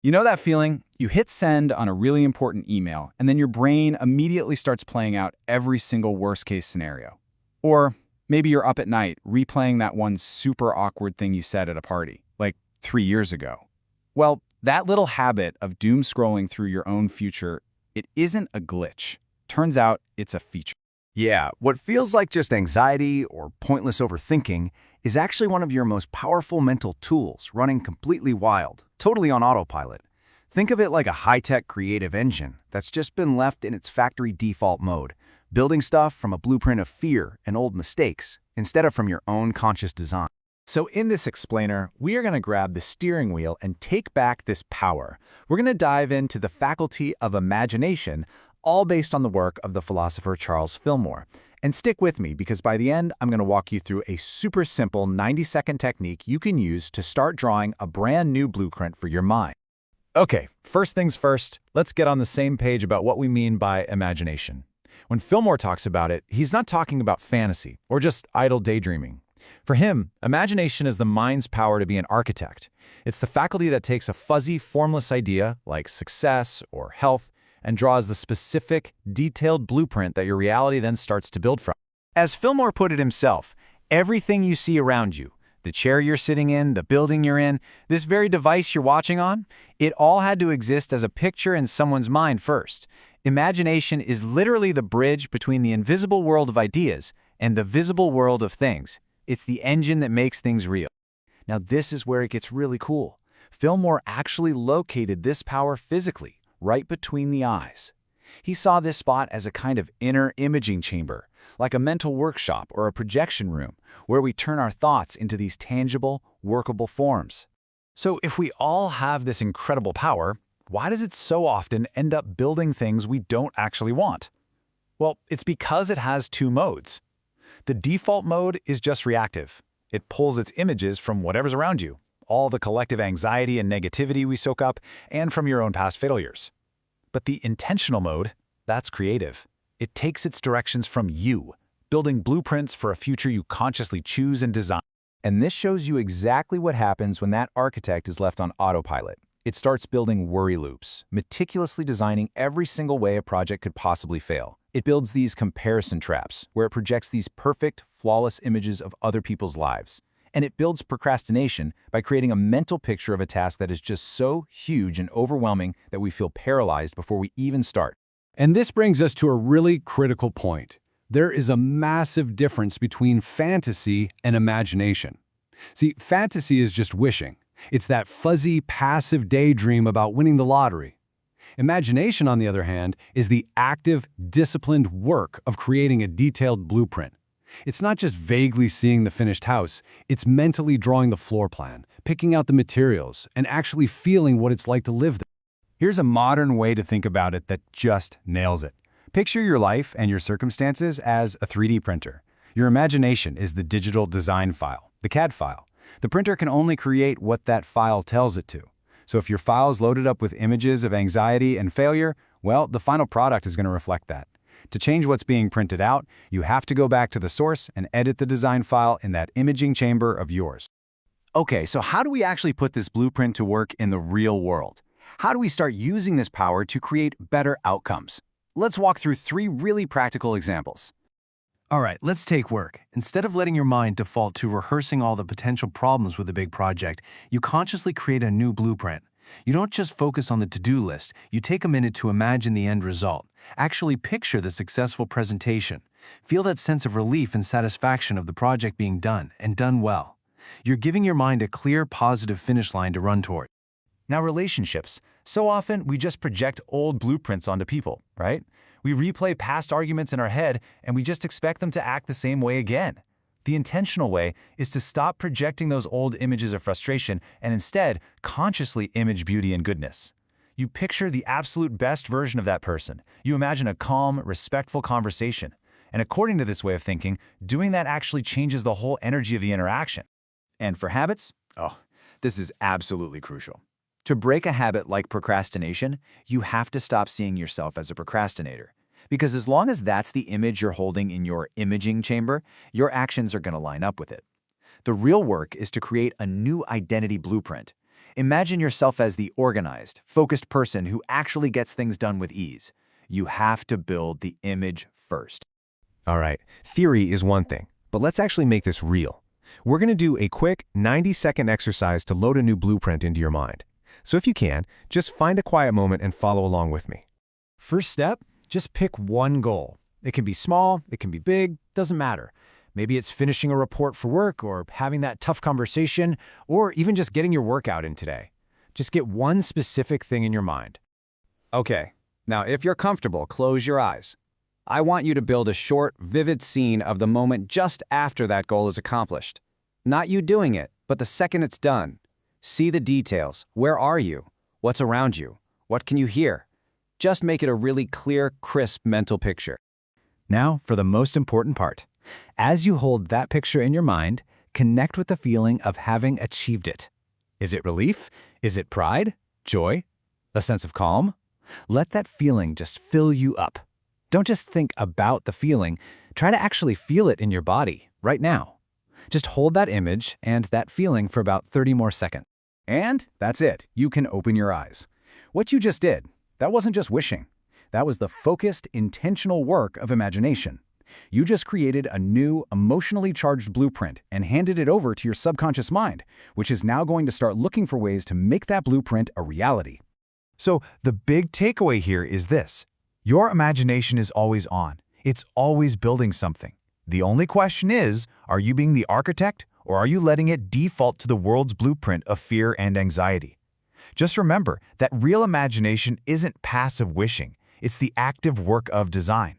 You know that feeling? You hit send on a really important email, and then your brain immediately starts playing out every single worst-case scenario. Or maybe you're up at night replaying that one super awkward thing you said at a party, like 3 years ago. Well, that little habit of doom scrolling through your own future, it isn't a glitch. Turns out it's a feature. Yeah, what feels like just anxiety or pointless overthinking is actually one of your most powerful mental tools running completely wild, totally on autopilot. Think of it like a high-tech creative engine that's just been left in its factory default mode, building stuff from a blueprint of fear and old mistakes, instead of from your own conscious design. So in this explainer, we are going to grab the steering wheel and take back this power. We're going to dive into the faculty of imagination, all based on the work of the philosopher Charles Fillmore. And stick with me, because by the end, I'm going to walk you through a super simple 90-second technique you can use to start drawing a brand new blueprint for your mind. Okay, first things first, let's get on the same page about what we mean by imagination. When Fillmore talks about it, he's not talking about fantasy or just idle daydreaming. For him, imagination is the mind's power to be an architect. It's the faculty that takes a fuzzy, formless idea, like success or health, and draws the specific, detailed blueprint that your reality then starts to build from. As Fillmore put it himself, everything you see around you, the chair you're sitting in, the building you're in, this very device you're watching on, it all had to exist as a picture in someone's mind first. Imagination is literally the bridge between the invisible world of ideas and the visible world of things. It's the engine that makes things real. Now this is where it gets really cool. Fillmore actually located this power physically, right between the eyes. He saw this spot as a kind of inner imaging chamber, like a mental workshop or a projection room, where we turn our thoughts into these tangible, workable forms. So if we all have this incredible power, why does it so often end up building things we don't actually want? Well, it's because it has two modes. The default mode is just reactive. It pulls its images from whatever's around you, all the collective anxiety and negativity we soak up, and from your own past failures. But the intentional mode, that's creative. It takes its directions from you, building blueprints for a future you consciously choose and design. And this shows you exactly what happens when that architect is left on autopilot. It starts building worry loops, meticulously designing every single way a project could possibly fail. It builds these comparison traps, where it projects these perfect, flawless images of other people's lives. And it builds procrastination by creating a mental picture of a task that is just so huge and overwhelming that we feel paralyzed before we even start. And this brings us to a really critical point. There is a massive difference between fantasy and imagination. See, fantasy is just wishing. It's that fuzzy, passive daydream about winning the lottery. Imagination, on the other hand, is the active, disciplined work of creating a detailed blueprint. It's not just vaguely seeing the finished house, it's mentally drawing the floor plan, picking out the materials, and actually feeling what it's like to live there. Here's a modern way to think about it that just nails it. Picture your life and your circumstances as a 3D printer. Your imagination is the digital design file, the CAD file. The printer can only create what that file tells it to. So if your file is loaded up with images of anxiety and failure, well, the final product is going to reflect that. To change what's being printed out, you have to go back to the source and edit the design file in that imaging chamber of yours. Okay, so how do we actually put this blueprint to work in the real world? How do we start using this power to create better outcomes? Let's walk through 3 really practical examples. All right, let's take work. Instead of letting your mind default to rehearsing all the potential problems with a big project, you consciously create a new blueprint. You don't just focus on the to-do list, you take a minute to imagine the end result. Actually picture the successful presentation. Feel that sense of relief and satisfaction of the project being done, and done well. You're giving your mind a clear, positive finish line to run toward. Now, relationships. So often, we just project old blueprints onto people, right? We replay past arguments in our head, and we just expect them to act the same way again. The intentional way is to stop projecting those old images of frustration and instead consciously image beauty and goodness. You picture the absolute best version of that person. You imagine a calm, respectful conversation. And according to this way of thinking, doing that actually changes the whole energy of the interaction. And for habits? Oh, this is absolutely crucial. To break a habit like procrastination, you have to stop seeing yourself as a procrastinator. Because as long as that's the image you're holding in your imaging chamber, your actions are going to line up with it. The real work is to create a new identity blueprint. Imagine yourself as the organized, focused person who actually gets things done with ease. You have to build the image first. All right, theory is one thing, but let's actually make this real. We're going to do a quick 90-second exercise to load a new blueprint into your mind. So if you can, just find a quiet moment and follow along with me. First step, just pick one goal. It can be small, it can be big, doesn't matter. Maybe it's finishing a report for work or having that tough conversation or even just getting your workout in today. Just get one specific thing in your mind. Okay, now if you're comfortable, close your eyes. I want you to build a short, vivid scene of the moment just after that goal is accomplished. Not you doing it, but the second it's done. See the details. Where are you? What's around you? What can you hear? Just make it a really clear, crisp mental picture. Now for the most important part. As you hold that picture in your mind, connect with the feeling of having achieved it. Is it relief? Is it pride? Joy? A sense of calm? Let that feeling just fill you up. Don't just think about the feeling, try to actually feel it in your body, right now. Just hold that image and that feeling for about 30 more seconds. And that's it. You can open your eyes. What you just did, that wasn't just wishing. That was the focused, intentional work of imagination. You just created a new, emotionally charged blueprint and handed it over to your subconscious mind, which is now going to start looking for ways to make that blueprint a reality. So the big takeaway here is this. Your imagination is always on. It's always building something. The only question is, are you being the architect or are you letting it default to the world's blueprint of fear and anxiety? Just remember that real imagination isn't passive wishing. It's the active work of design.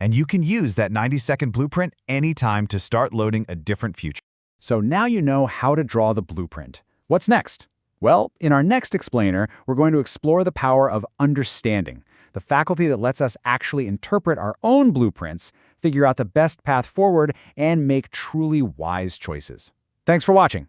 And you can use that 90-second blueprint anytime to start loading a different future. So now you know how to draw the blueprint. What's next? Well, in our next explainer, we're going to explore the power of understanding, the faculty that lets us actually interpret our own blueprints, figure out the best path forward, and make truly wise choices. Thanks for watching.